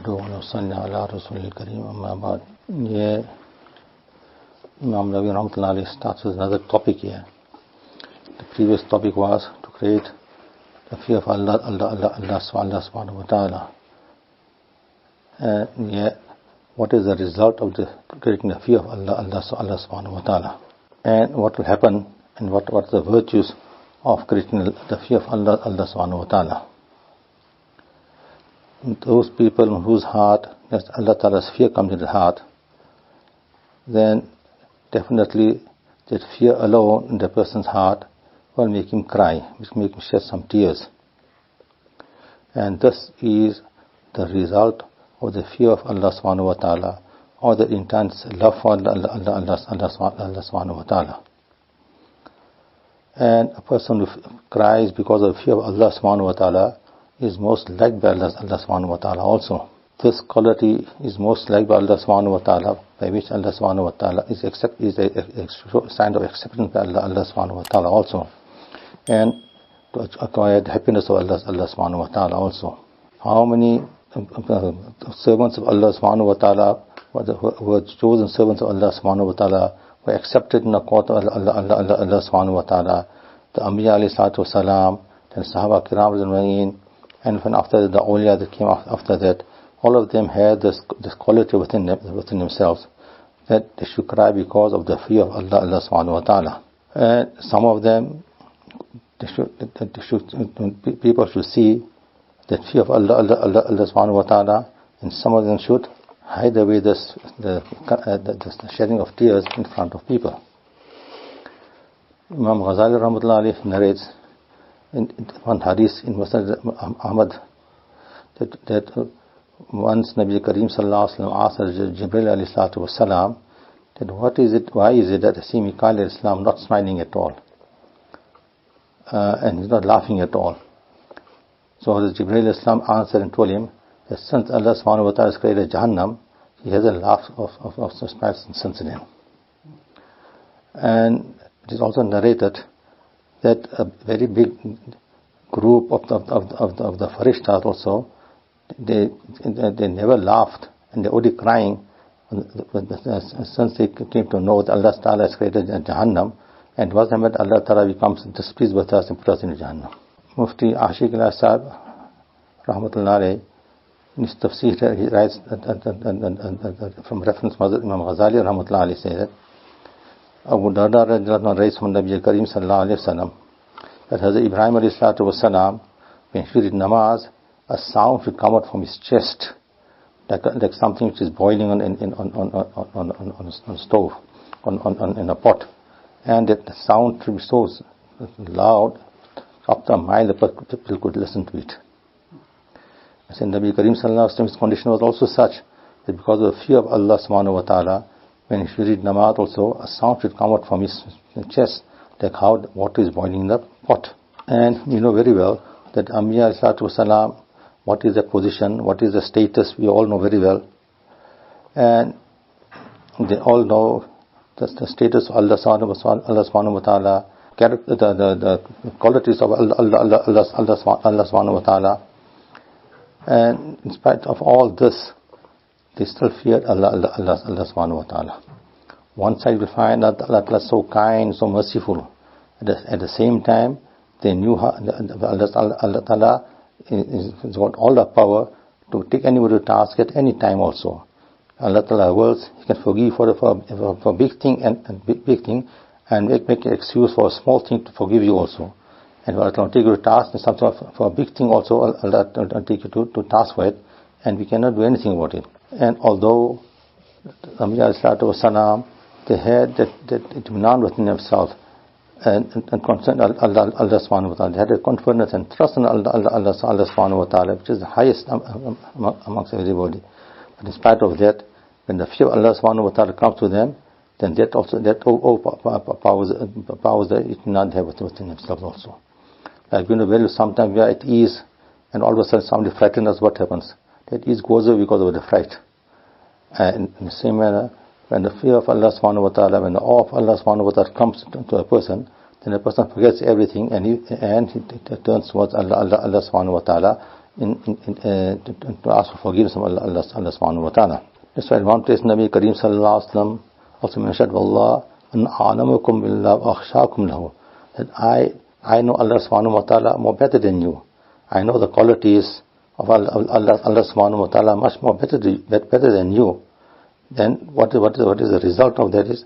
नहमदुहु अला रसूलिल करीम अम्मा बाद. Imam Nawawi rahmatullahi starts with another topic here. The previous topic was to create the fear of Allah subhanahu wa ta'ala. What is the result of creating the fear of Allah subhanahu wa ta'ala? And what will happen, and what are the virtues of creating the fear of Allah subhanahu wa ta'ala? Those people in whose heart Allah Ta'ala's fear comes in the heart, then definitely that fear alone in the person's heart will make him cry, will make him shed some tears. And this is the result of the fear of Allah subhanahu wa ta'ala, or the intense love for Allah subhanahu wa ta'ala. And a person who cries because of the fear of Allah subhanahu wa ta'ala is most liked by Allah subhanahu wa ta'ala also. This quality is most liked by Allah subhanahu wa ta'ala, by which Allah subhanahu wa ta'ala is a sign of acceptance by Allah subhanahu wa ta'ala also, and to acquire the happiness of Allah subhanahu wa ta'ala also. How many servants of Allah subhanahu wa ta'ala who were chosen servants of Allah subhanahu wa ta'ala were accepted in the court of Allah subhanahu wa ta'ala? The Anbiya alayhi salatu wasalam, then Sahab and when after the awliya that came after that, all of them had this quality within themselves, that they should cry because of the fear of Allah subhanahu wa ta'ala. And some of them, people should see that fear of Allah subhanahu wa ta'ala, and some of them should hide away the shedding of tears in front of people. Imam Ghazali rahmatullahi alayhi narrates in one hadith in Musnad Ahmad that once Nabi Kareem sallallahu alaihi wasallam asked Jibril alayhi salatu wasalam that why is it that I see Mikail alayhi salam not smiling at all, and he's not laughing at all? So Jibril alayhi salam answered and told him that since Allah subhanahu wa ta'ala has created Jahannam, he hasn't laughed of smiles since then. And it is also narrated that a very big group of the Farishtas also, they never laughed, and they only crying since they came to know that Allah Ta'ala has created Jahannam, and was that Allah Ta'ala becomes displeased with us and put us in Jahannam. Mufti Ashik Allah Sahab rahmatullahi alayhi, in his tafsir, he writes from reference Imam Ghazali rahmatullahi alayhi says that Abu Darda radhiyallahu anhu raised from Nabi Kareem sallallahu alayhi wasallam that Hazrat Ibrahim alayhi salatu wasalam, when he did namaz, a sound should come out from his chest, like something which is boiling on a stove, in a pot, and that the sound should be so loud up to a mile the people could listen to it. I said Nabi Kareem sallallahu alayhi wasallam's condition was also such that because of the fear of Allah subhanahu wa ta'ala, when he should read namaz also, a sound should come out from his chest, like how water is boiling in the pot. And we know very well that Anbiya alayhi salatu wasalam, what is their position, what is the status, we all know very well. And they all know the status of Allah subhanahu wa ta'ala, the qualities of Allah subhanahu wa ta'ala. And in spite of all this, they still feared Allah subhanahu wa ta'ala. One side we find that Allah is so kind, so merciful. At the same time, they knew Allah Ta'ala has got all the power to take anybody to task at any time also. Allah Ta'ala wills, He can forgive for a big thing and make an excuse for a small thing to forgive you also. And Allah Ta'ala take you to task and something for a big thing also, Allah Ta'ala take you to task for it, and we cannot do anything about it. And although Anbiya alayhi salatu wasalam, they had that itminan within themselves, and concern Allah subhanahu wa ta'ala, they had a confidence and trust in Allah subhanahu wa ta'ala, which is the highest amongst everybody. But in spite of that, when the fear of Allah subhanahu wa ta'ala comes to them, then that overpowers the itminan they have within themselves also. Like sometimes we are at ease, and all of a sudden somebody frightens us, what happens? That ease goes away because of the fright. And in the same manner, when the fear of Allah subhanahu wa ta'ala, when the awe of Allah subhanahu wa ta'ala comes to a person, then a person forgets everything and he turns towards Allah subhanahu wa ta'ala, to ask for forgiveness from Allah subhanahu wa ta'ala. That's why in one place Nabi Kareem sallallahu alaihi wasallam also mentioned, "Wallah, an a'lamukum billah wa akhshakum lahu." That I know Allah subhanahu wa ta'ala more better than you. I know the qualities of Allah subhanahu wa ta'ala much more better than you. Then what is the result of that is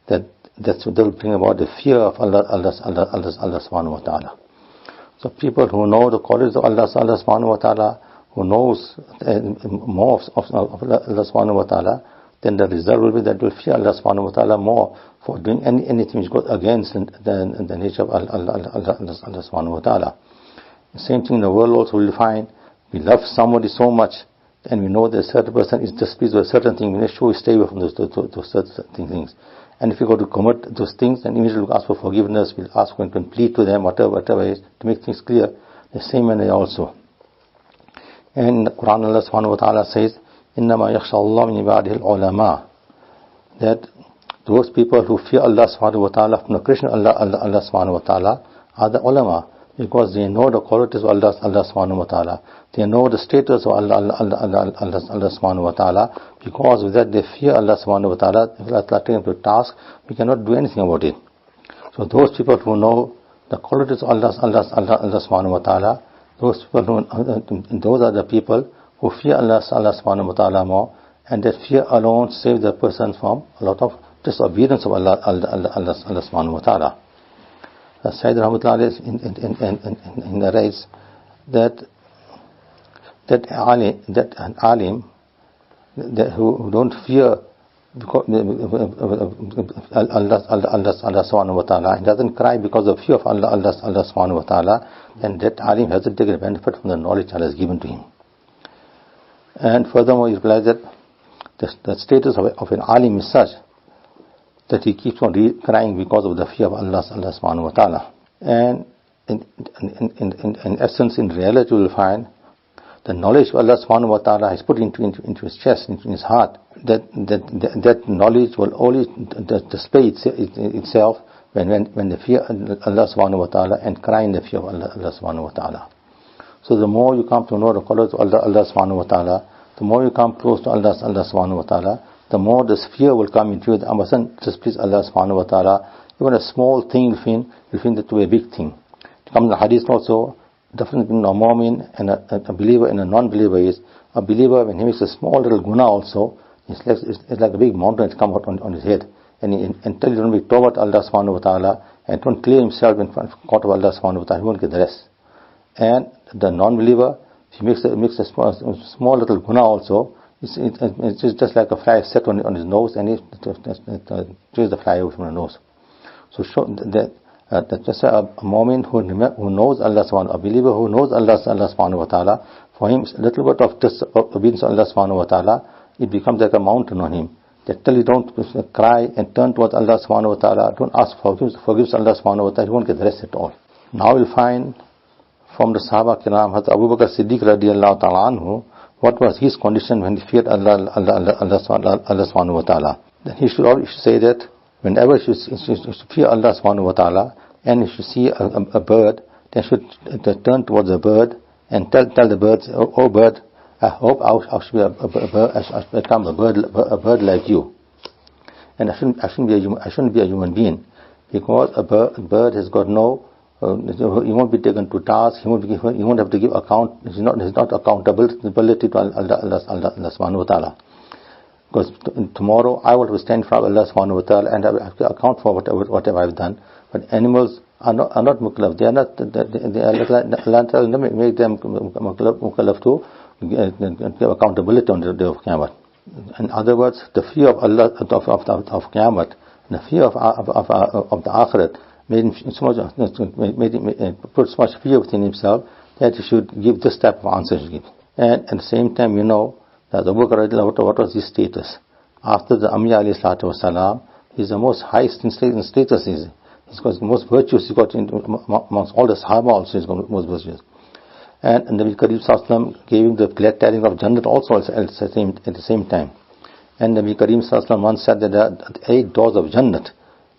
that will bring about the fear of Allah subhanahu wa ta'ala. So people who know the qualities of Allah subhanahu wa ta'ala, who knows more of Allah subhanahu wa ta'ala, then the result will be that will fear Allah subhanahu wa ta'ala more for doing anything which goes against the nature of Allah subhanahu wa ta'ala. The same thing in the world also we'll find. We love somebody so much, and we know that a certain person is displeased with a certain thing. We make sure we stay away from those certain things. And if we go to commit those things, then immediately we'll ask for forgiveness. We'll ask for and plead to them, whatever is, to make things clear. The same manner also. And in the Quran, Allah subhanahu wa ta'ala says, "Innama yakhsha Allah min ibadihi al-ulama." That those people who fear Allah subhanahu wa ta'ala from the creation of Allah subhanahu wa ta'ala are the ulama, because they know the qualities of Allah subhanahu wa ta'ala. They know the status of Allah subhanahu wa ta'ala. Because with that they fear Allah subhanahu wa ta'ala. If Allah takes them to task, we cannot do anything about it. So those people who know the qualities of Allah subhanahu wa ta'ala, those are the people who fear Allah subhanahu wa ta'ala more, and that fear alone saves the person from a lot of disobedience of Allah subhanahu wa ta'ala. Sayyid Rahmatullah in the race that an alim who don't fear Allah subhanahu wa ta'ala, and doesn't cry because of fear of Allah subhanahu wa ta'ala, then that alim hasn't taken benefit from the knowledge Allah has given to him. And furthermore, you realize that the status of an alim is such that he keeps on crying because of the fear of Allah subhanahu wa ta'ala. And in essence, in reality, you will find the knowledge of Allah subhanahu wa ta'ala has put into his chest, into his heart. That knowledge will only display itself when they fear Allah subhanahu wa ta'ala and cry in the fear of Allah subhanahu wa ta'ala. So the more you come to know the qualities of Allah subhanahu wa ta'ala, the more you come close to Allah subhanahu wa ta'ala, the more this fear will come into you. I mustn't displease Allah subhanahu wa ta'ala. Even a small thing you feel that to be a big thing. It comes in the hadith also, difference between a mu'min and a believer and a non-believer is, a believer, when he makes a small little guna also, it's like a big mountain that's come out on his head. And until he don't be tawbah to Allah subhanahu wa ta'ala and don't clear himself in front of Allah subhanahu wa ta'ala, he won't get the rest. And the non-believer, if he makes a small little guna also, it's just like a fly set on his nose, and he chase the fly away from the nose. So show that just a moment who knows Allah subhanahu, a believer who knows Allah subhanahu wa ta'ala, for him a little bit of disobedience to Allah subhanahu wa ta'ala, it becomes like a mountain on him. That till he don't cry and turn towards Allah subhanahu wa ta'ala, don't ask forgiveness Allah subhanahu wa ta'ala, he won't get the rest at all. Now we'll find from the Sahaba Kiram, Hazrat Abu Bakr Siddiq radiallahu ta'ala anhu, what was his condition when he feared Allah subhanahu wa ta'ala. Then he should say that whenever he should fear Allah subhanahu wa ta'ala, and he should see a bird, then should turn towards the bird and tell the bird, "Oh bird, I hope I should become a bird like you, and I shouldn't be a human being, because a bird has got no, he won't be taken to task, he won't have to give account, he's not accountability to Allah subhanahu wa ta'ala. Because tomorrow I will stand for Allah subhanahu wa ta'ala and I have to account for whatever I've done. But animals are not mukallaf. They are not. Allah Ta'ala make them mukallaf to give accountability on the day of Qiyamah. In other words, the fear of Allah of Qiyamah, the fear of the Akhirat made him put so much fear within himself that he should give this type of answer to give. And at the same time, you know that Abu Bakr, what was his status after the Anbiya alayhi salatu wasalam? He's the most highest in status. He's got the most virtues. He got amongst all the Sahaba also. He's got the most virtues. And Nabi Kareem sallallahu alaihi wasallam gave him the glad tidings of Jannat also at the same time. And Nabi Kareem sallallahu alaihi wasallam once said that there are 8 doors of Jannat,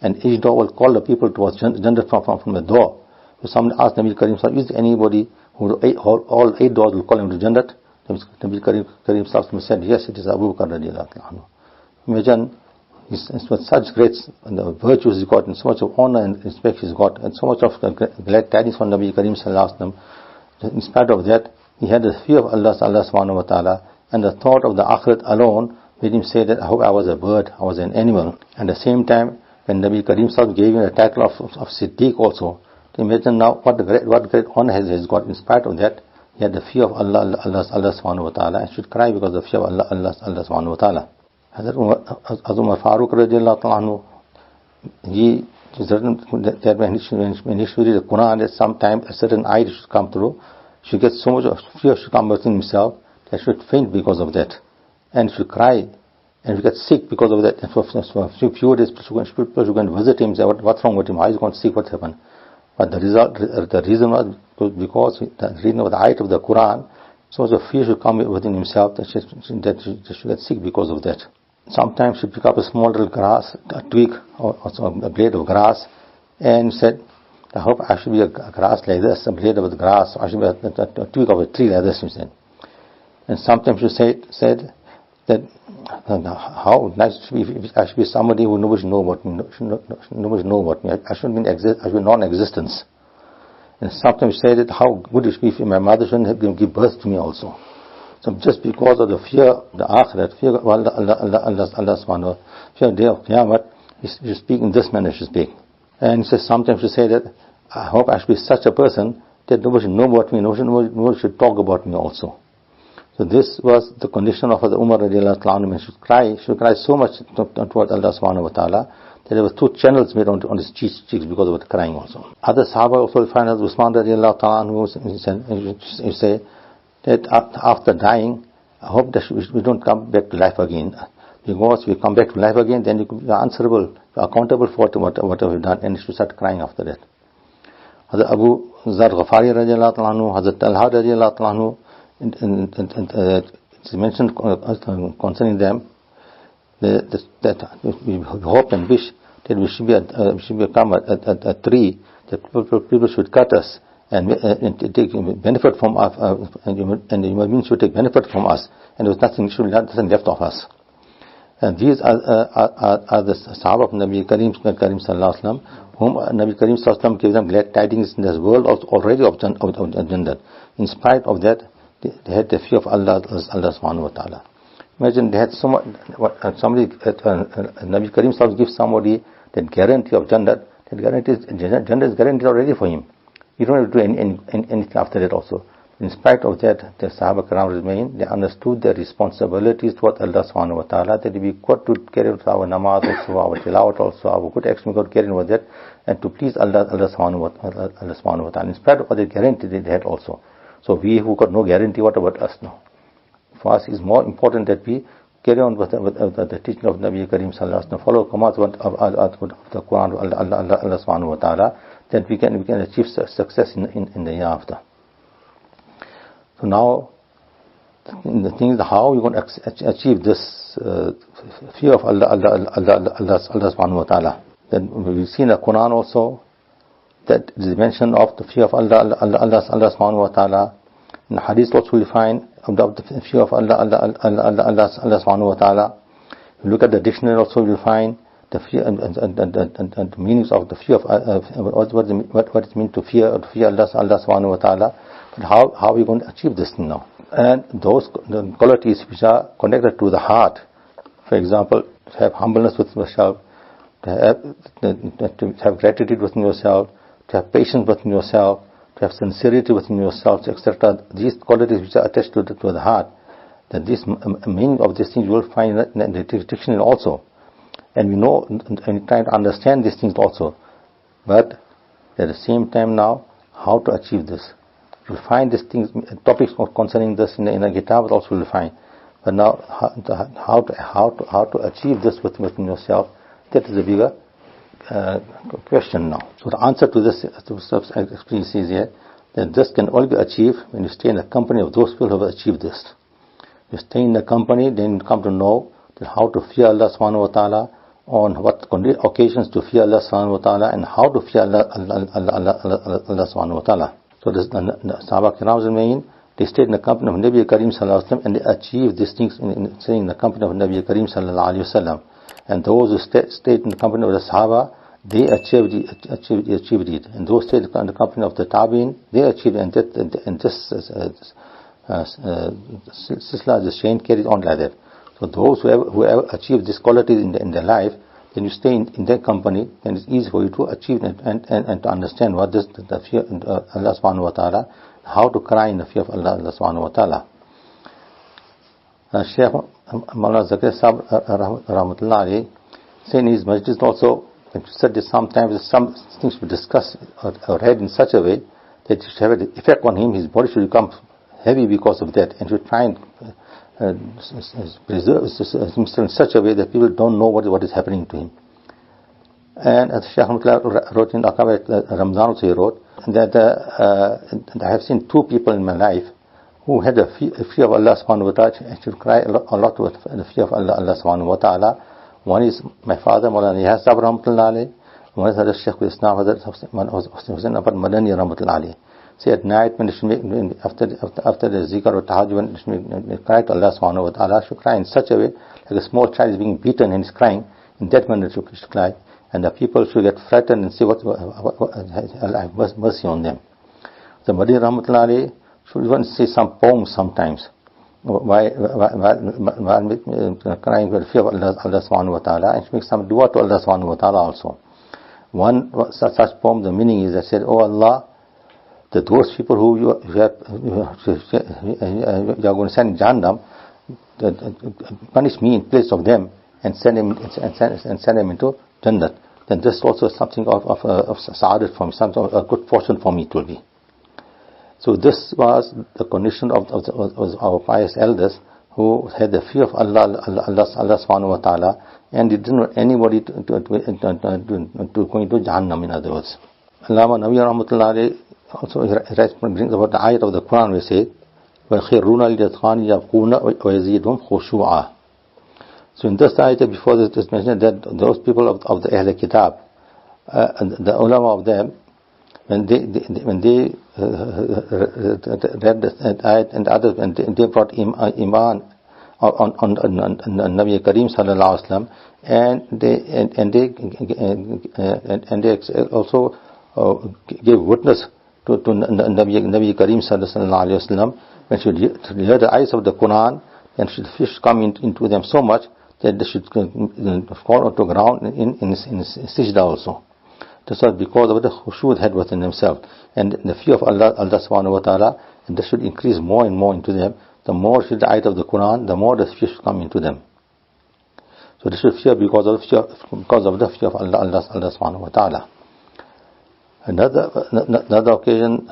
and each door will call the people towards Jannat from the door. So someone asked Nabi Kareem sallallahu alaihi wasallam, is there anybody all 8 doors will call him to Jannat. Nabi Karim Sallallahu said, yes, it is Abu Bakr radiallahu anhu. Imagine, with such great virtues he got, and so much of honor and respect he's got, and so much of glad tidings from Nabi Karim Sallallahu Alaihi Wasallam. In spite of that, he had the fear of Allah subhanahu wa ta'ala, and the thought of the akhirat alone made him say that I hope I was a bird, I was an animal. And at the same time, when Nabi Karim Sallallahu gave him the title of Siddiq also, to imagine now what great honor has got. In spite of that, he had the fear of Allah subhanahu wa ta'ala, and should cry because of the fear of Allah subhanahu wa ta'ala. Hazrat Umar Farooq radiallahu anhu, he is written that when he should read the Quran, at some time a certain ayah should come through, he should get so much of fear should come within himself that he should faint because of that, and should cry, and he get sick because of that. And for a few days, people should go and visit him, say what's wrong with him, how is he going to sick, what's happened. But the reason was because the reading of the ayat of the Quran, so much of fear should come within himself that he should get sick because of that. Sometimes she pick up a small little grass, a twig, or a blade of grass, and said, I hope I should be a grass like this, a blade of the grass, or I should be a twig of a tree like this, she said. And sometimes she said that how nice it should be if I should be somebody who nobody know about me, I should be non-existence. And sometimes she said that how good it should be if my mother shouldn't give birth to me also. So just because of the fear of the akhirat, fear of Allah subhanahu wa ta'ala, fear of the day of Qiyamah, you speak in this manner, you speak. And sometimes you say that, I hope I should be such a person that nobody should know about me, nobody should talk about me also. So this was the condition of the Umar radiallahu anhu. He should cry so much towards Allah subhanahu wa ta'ala, that there were 2 channels made on his cheeks because of the crying also. Other Sahaba also find as Usman radiallahu anhu, he say, that after dying, I hope that we don't come back to life again. Because if we come back to life again, then you could be answerable, accountable for whatever we've done, and you should start crying after that. Hazrat Abu Zar Ghafari radiallahu anhu, Hazrat Talha radiallahu anhu, it's mentioned concerning them that we hope and wish that we should become a tree, that people should cut us and take benefit from us, and human beings should take benefit from us, and there was nothing left of us. And these are the Sahab of Nabi Karim Sallallahu Alaihi Wasallam, whom Nabi Karim Sallallahu Alaihi Wasallam gave them glad tidings in this world already of Jannat. In spite of that, they had the fear of Allah subhanahu wa ta'ala. Imagine they had somebody, Nabi Karim Sallallahu Alaihi Wasallam gives somebody that guarantee of Jannat. That guarantee Jannat is guaranteed already for him. You don't have to do anything after that also. In spite of that, the Sahaba Karam remained, they understood their responsibilities towards Allah subhanahu wa ta'ala, that we got to carry out our namaz also, our tilawat also, our good action we got to carry with that, and to please Allah subhanahu wa ta'ala. In spite of the guarantee they had also. So we who got no guarantee, what about us now? For us it's more important that we carry on with the teaching of Nabi Karim Sallallahu Alaihi Wasallam, follow commands of the Quran, Allah subhanahu wa ta'ala, that we can achieve success in the year after. So now, the thing is how we going to achieve this fear of Allah subhanahu wa ta'ala. Then we've seen in the Quran also that the mention of the fear of Allah subhanahu wa ta'ala. In the Hadith also we find about the fear of Allah subhanahu wa ta'ala. If you look at the dictionary also you'll find the fear and the meanings of the fear of what it means to fear Allah subhanahu wa ta'ala. But how are we going to achieve this thing now? And the qualities which are connected to the heart, for example, to have humbleness within yourself, to have gratitude within yourself, to have patience within yourself, to have sincerity within yourself, etc. These qualities which are attached to the heart, that this meaning of these things you will find in the dictionary also. And we know and try to understand these things also. But at the same time now, how to achieve this? You'll find these things, topics concerning this in a kitab also you'll find. But now, how to achieve this within yourself, that is a bigger question now. So the answer to this, actually says here, that this can only be achieved when you stay in the company of those people who have achieved this. You stay in the company, then you come to know that how to fear Allah subhanahu wa ta'ala, on what occasions to fear Allah subhanahu wa ta'ala, and how to fear Allah subhanahu wa ta'ala. So the Sahaba Kiram Ajma'in, they stayed in the company of Nabi Karim Sallallahu Alaihi Wasallam, and they achieved these things in staying in the company of Nabi Karim Sallallahu Alaihi Wasallam. And those who stayed in the company of the Sahaba, they achieved it. And those stayed in the company of the Tabi'in, they achieved it. And this Sisla, the chain carried on like that. So those who ever achieve these qualities in their life, then you stay in their company, then it's easy for you to achieve it and to understand what is the fear of Allah subhanahu wa ta'ala, how to cry in the fear of Allah subhanahu wa ta'ala. Shaykh Molana Zakir Sahab Rahmatullah alayhi, saying in his majlis also, he said that sometimes some things we discuss or read in such a way that it should have an effect on him, his body should become heavy because of that, and should try and preserve himself in such a way that people don't know what is happening to him. And as Shaykh Rahmatullah wrote in Aqaba Ramzan also, he wrote that I have seen two people in my life who had a fear of Allah subhanahu wa ta'ala and should cry a lot with the fear of Allah subhanahu wa ta'ala. One is my father, Molana Sahab Rahmatullah alayhi. One is Hazrat Shaykh Islam Hazrat Hussain Abad Madani Rahmatullah alayhi. Say at night when after the zikr or tahajjud, when cry to Allah subhanahu wa ta'ala, should cry in such a way like a small child is being beaten and is crying. In that manner should cry, and the people should get frightened and say Allah have mercy on them. The Madani Rahmatullah alayhi should even say some poems sometimes while crying with fear of Allah subhanahu wa ta'ala, and should make some dua to Allah subhanahu wa ta'ala also. One such poem, the meaning is that said, "Oh Allah, that those people who you are going to send in Jahannam, punish me in place of them and send them into Jannat." Then this also is something of sa'adat for me, something of a good fortune for me it will be. So this was the condition of our pious elders who had the fear of Allah subhanahu wa ta'ala, and they didn't want anybody to go into Jahannam, in other words. Allama Nabi Rahmatullah alayhi also brings about the ayat of the Quran, we say, وَيَخِرُّونَ لِلْأَذْقَانِ يَبْكُونَ وَيَزِيدُهُمْ خُشُوعًا. So in this ayat before this is mentioned that those people of the Ahl Kitab, the ulama of them, when they read this ayat and others, and they brought iman on Nabi Karim sallallahu alaihi wasallam, and they also gave witness to Nabi Karim sallallahu alaihi wasallam, when should hear the ayahs of the Quran, then should fish come into them so much that they should fall onto ground in sijda also. This was because of the khushu they had within themselves, and the fear of Allah subhanahu wa ta'ala, and this should increase more and more into them. The more should the ayat of the Quran, the more the fear should come into them. So this should fear because of the fear of Allah subhanahu wa ta'ala. Another occasion,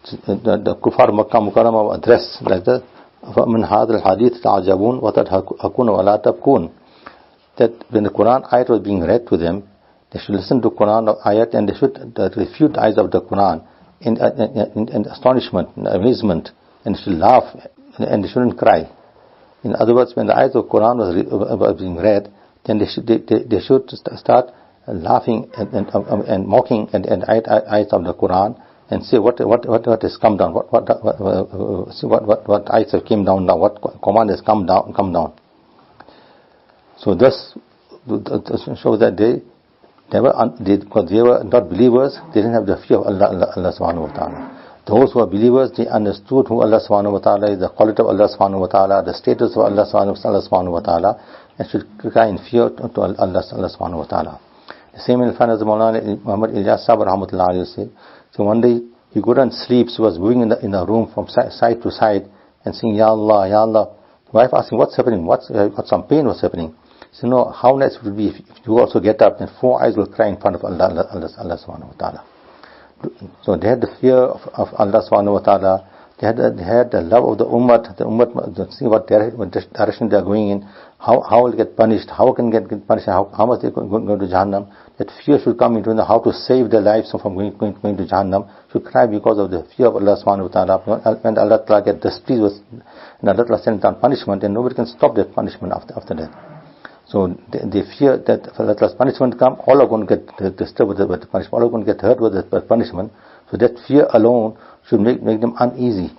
the Kufar Makkah Mukarramah address like that, فَمِنْ هَذَا الْحَدِيثِ تَعْجَبُونَ وَتَضْحَكُونَ وَلَا تَبْكُونَ. That when the Quran ayat was being read to them, they should listen to Quran ayat and they should refute the ayat of the Quran in astonishment, in amazement, and they should laugh and they shouldn't cry. In other words, when the ayat of Quran was being read, then they should start laughing and mocking and ayat of the Quran, and say what has come down, what ayats have came down now, what command has come down. So this shows that because they were not believers, they didn't have the fear of Allah subhanahu wa ta'ala. Those who are believers, they understood who Allah subhanahu wa ta'ala is, the quality of Allah subhanahu wa ta'ala, the status of Allah subhanahu wa ta'ala, and should cry in fear to Allah subhanahu wa ta'ala. The same in as Molana Muhammad Ilyas Sahab Rahmatullah alayhi say. So one day he couldn't sleep, so he was moving in the room from side to side and saying, Ya Allah, Ya Allah. The wife asking, what's happening? Got some pain was happening. So no, how nice it would be if you also get up and four eyes will cry in front of Allah subhanahu wa ta'ala. So they had the fear of Allah subhanahu wa ta'ala. They had the love of the ummah, see what direction they are going in, how will get punished, how can get punished, how much they go to Jahannam. That fear should come into them, how to save their lives from going to Jahannam, should cry because of the fear of Allah subhanahu wa ta'ala. When Allah ta'ala get displeased with, and Allah ta'ala sends down punishment, and nobody can stop that punishment after that. So they fear that if Allah's punishment come, all are going to get disturbed with the punishment, all are going to get hurt with the punishment. So that fear alone should make them uneasy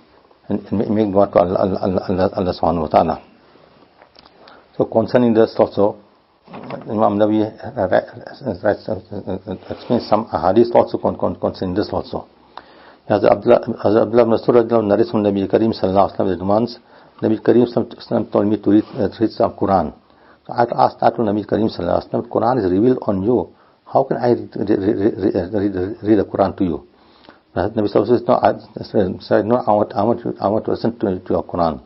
and make them want to Allah subhanahu wa ta'ala. So concerning this also, Imam Nawawi explains some hadith also concerning this also. As Abdullah ibn Mas'ud narrates from Nabi Karim sallallahu alaihi wasallam that once Nabi Karim told me to read some Quran. So I asked that to Nabi Karim sallallahu alaihi wasallam, Quran is revealed on you. How can I read the Quran to you? Nabi sallallahu alaihi wasallam said, no, I want to listen to your Quran.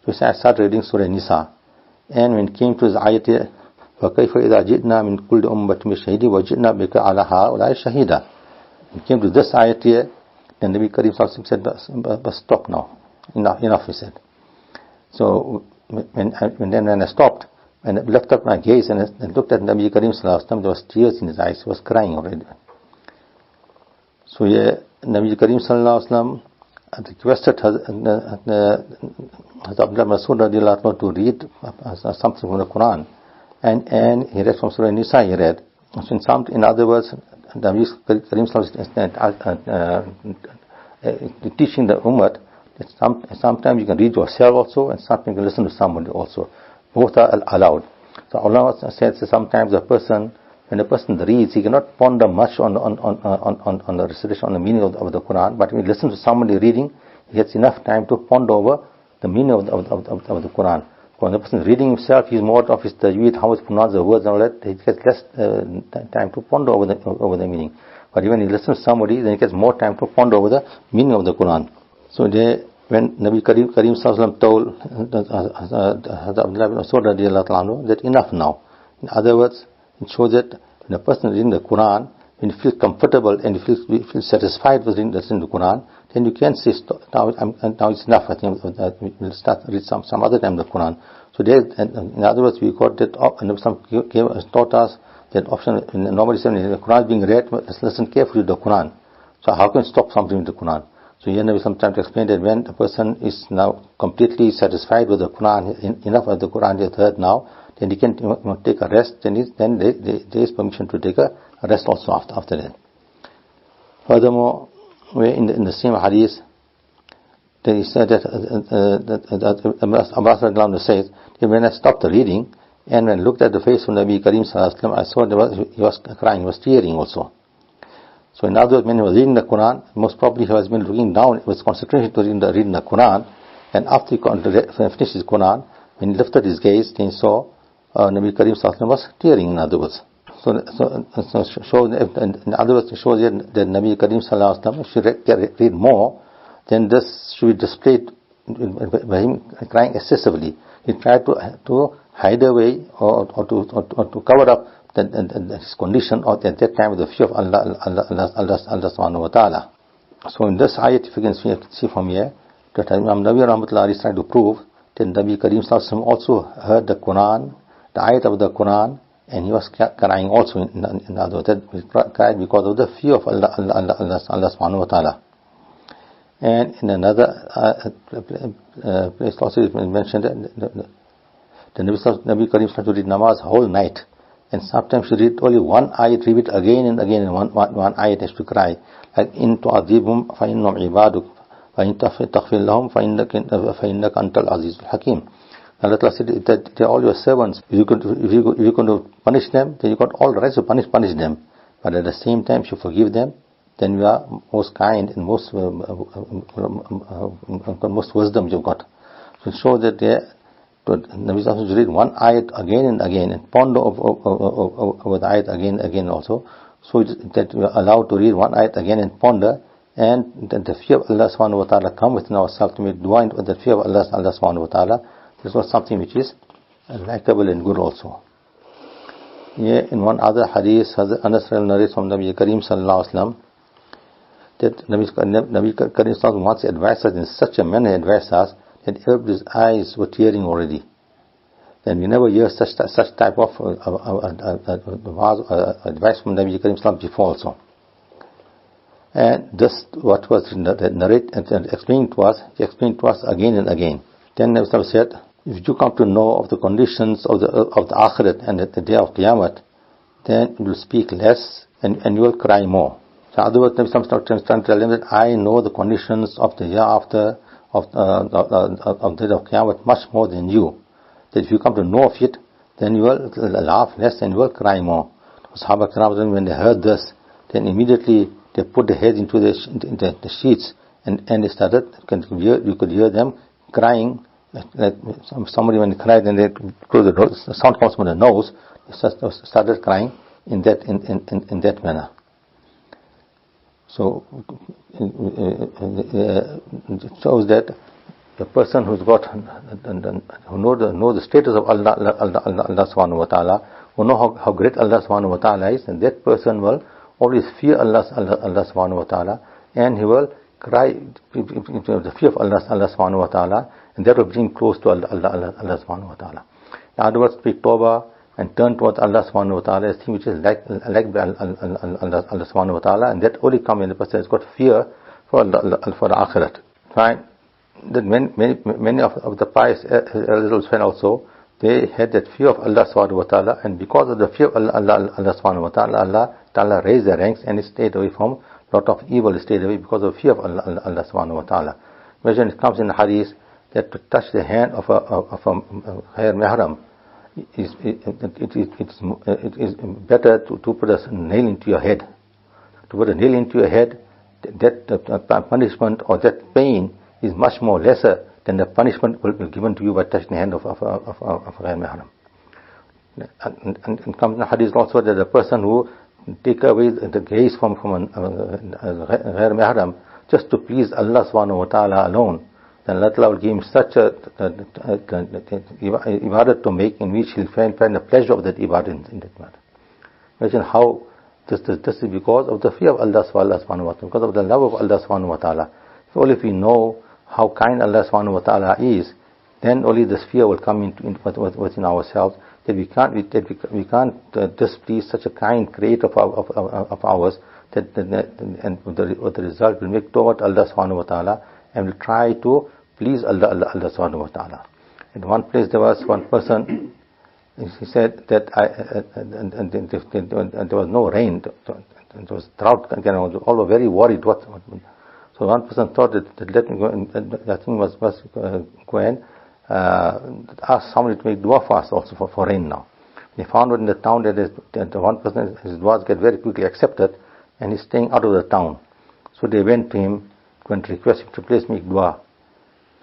So he said, I started reading Surah Nisa. And when it came to his ayat, فَكَيْفَ إِذَا جِئْنَا مِنْ كُلِّ أُمَّةٍ بِشَهِيدٍ وَجِئْنَا بِكَ عَلَى هَؤُلَاءِ شَهِيدًا. When it came to this ayat here, then Nabi Karim said, but stop now. Enough, he said. So when I stopped, and I lifted up my gaze and looked at Nabi Karim sallallahu alaihi wasallam, there was tears in his eyes. He was crying already. So yeah, Nabi Karim sallallahu alaihi wasallam requested Abdullah Mas'ud radiallahu anhu to read something from the Quran, and he read from Surah Nisa. He read. So in other words, Nabi Karim teaching the ummah that sometimes you can read yourself also, and sometimes you can listen to somebody also. Both are allowed. So Allah says sometimes when a person reads, he cannot ponder much on the recitation, on the meaning of the Quran. But when he listens to somebody reading, he gets enough time to ponder over the meaning of the Quran. When the person is reading himself, he's more of his tajweed, how to pronounce the words and all that. He gets less time to ponder over the meaning. But when he listens to somebody, then he gets more time to ponder over the meaning of the Quran. So when Nabi Karim sallallahu alaihi wasallam told Abdullah ibn Mas'ud radiallahu anhu that enough now. In other words, it shows that when a person is reading the Quran, when you feel comfortable and you feel satisfied with reading the Quran, then you can say, now it's enough. I think we'll start read some other time the Quran. So in other words, we got that, and some taught us that option. Normally, when the Quran is being read, let's listen carefully to the Quran. So how can you stop something in the Quran? So here we sometimes explain that when a person is now completely satisfied with the Quran, enough of the Quran he has heard now, then he can take a rest. Then there is permission to take a rest also after that. Furthermore, in the same hadith, they said that Abbas says that when I stopped the reading and when I looked at the face of Nabi Karim sallallahu alaihi wasallam, I saw he was crying, he was tearing also. So in other words, when he was reading the Quran, most probably he was been looking down, it was concentration to reading the Quran, and after he finished his Quran, when he lifted his gaze, then he saw Nabi Karim sallallahu alaihi wasallam was tearing, in other words. In other words, it shows that Nabi Karim sallallahu alaihi wasallam should read more, then this should be displayed by him crying excessively. He tried to hide away or to cover up his condition, or at that time with the fear of Allah subhanahu wa ta'ala. So in this ayat, if you can see from here, that Imam Nawawi rahmatullah is trying to prove that Nabi Karim sallallahu alaihi wasallam also heard the Quran, the ayat of the Quran, and he was crying also. In other words, he cried because of the fear of Allah subhanahu wa ta'ala. And in another place also it is mentioned that the Nabi Karim started to read namaz whole night, and sometimes he read only one ayat, read it again and again, and one ayat has to cry, like in tu'adhibhum fa innahum ibaduk wa in taghfir lahum fa innaka antal azizul hakim. Allah said that they are all your servants. If you're going to punish them, then you got all the rights to punish them. But at the same time, if you forgive them, then you are most kind and most wisdom you've got. So it shows that Nabi Sallallahu should read one ayat again and again and ponder over the ayat again and again also. So that we are allowed to read one ayat again and ponder, and that the fear of Allah subhanahu wa ta'ala come within ourselves to make dua with the fear of Allah subhanahu wa ta'ala. This was something which is likable and good also. Yeah, in one other hadith, Anas narrates from Nabi Karim sallallahu alaihi wasallam that Nabi Karim sallallahu once advised us in such a manner, advised us that everybody's eyes were tearing already. Then we never hear such type of advice from Nabi Karim sallallahu before also. And this what was narrated and explained to us, he explained to us again and again. Then Nabi sallallahu said, if you come to know of the conditions of the akhirat and at the day of Qiyamah, then you will speak less and you will cry more. So otherwise, Nabi Sallallahu Alaihi Wasallam trying to tell them that I know the conditions of the year after, of the day of Qiyamah much more than you. That if you come to know of it, then you will laugh less and you will cry more. Sahab, when they heard this, then immediately they put their heads into the sheets and they started, you could hear them crying, like somebody when they cried and they close the door, the sound comes from the nose, they started crying in that manner. So it shows that the person who's got, who know the status of Allah subhanahu wa ta'ala, who know how great Allah subhanahu wa ta'ala is, and that person will always fear Allah subhanahu wa ta'ala, and he will cry the fear of Allah subhanahu wa ta'ala, and that will bring close to Allah subhanahu wa ta'ala. In other words, speak tawbah and turn towards Allah subhanahu wa ta'ala is thing which is like Allah subhanahu wa ta'ala, and that only comes when the person has got fear for the akhirat. Fine. That many of the pious elders also, they had that fear of Allah subhanahu wa ta'ala, and because of the fear of Allah subhanahu wa ta'ala, Allah ta'ala raised their ranks and stayed away from a lot of evil, stayed away because of fear of Allah subhanahu wa ta'ala. Imagine it comes in the hadith that to touch the hand of a higher mahram, it is better to put a nail into your head. To put a nail into your head, that punishment or that pain is much more lesser than the punishment will be given to you by touching the hand of a higher mahram. And it comes in the hadith also that the person who take away the gaze from a higher mahram just to please Allah subhanahu wa ta'ala alone, then Allah will give him such a ibadat to make in which he'll find the pleasure of that ibadat in that matter. Imagine how this is because of the fear of Allah subhanahu wa ta'ala, because of the love of Allah subhanahu wa ta'ala. So only if we know how kind Allah subhanahu wa ta'ala is, then only this fear will come within ourselves, that we can't displease such a kind creator of ours, and the result will make toward Allah subhanahu wa ta'ala, and will try to please Allah subhanahu wa ta'ala. In one place there was one person, he said that there was no rain, it was drought, all were very worried. So one person thought that let me go and I think was go and ask somebody to make dua for us also for rain now. They found out in the town that the one person, his duas get very quickly accepted, and he's staying out of the town. So they went to him to request him to please make dua.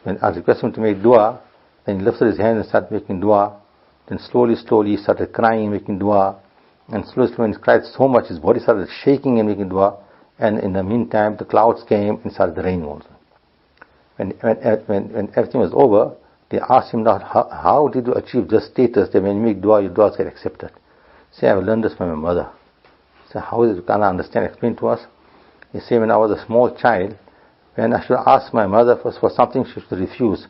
When I requested him to make dua, then he lifted his hand and started making dua. Then slowly he started crying and making dua. And slowly when he cried so much, his body started shaking and making dua. And in the meantime, the clouds came and started raining also. When everything was over, they asked him, how did you achieve this status that when you make dua, your duas get accepted? He said, I've learned this from my mother. He said, how is it? Can I understand? Explain to us. He said, when I was a small child, when I should ask my mother for something she should refuse,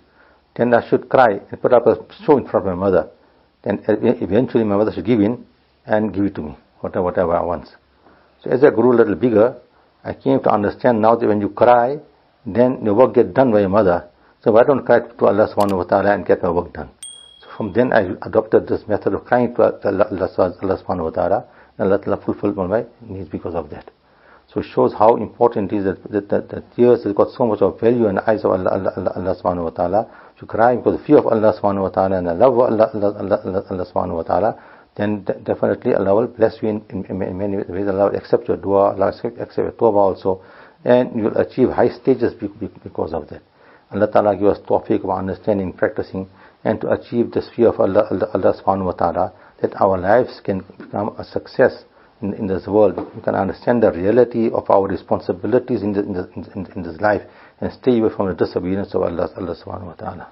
then I should cry and put up a show in front of my mother. Then eventually my mother should give in and give it to me, whatever I want. So as I grew a little bigger, I came to understand now that when you cry, then your work gets done by your mother. So why don't cry to Allah subhanahu wa ta'ala and get my work done? So from then I adopted this method of crying to Allah subhanahu wa ta'ala, and Allah fulfilled all my needs because of that. So it shows how important it is that tears has got so much of value in the eyes of Allah subhanahu wa ta'ala. To cry because of the fear of Allah subhanahu wa ta'ala and the love of Allah subhanahu wa ta'ala, then definitely Allah will bless you in many ways. Allah will accept your dua, Allah will accept your tawbah also, and you will achieve high stages because of that. Allah ta'ala give us tawfiq of understanding, practicing, and to achieve this fear of Allah subhanahu wa ta'ala, that our lives can become a success in this world. We can understand the reality of our responsibilities in this life, and stay away from the disobedience of Allah subhanahu wa ta'ala.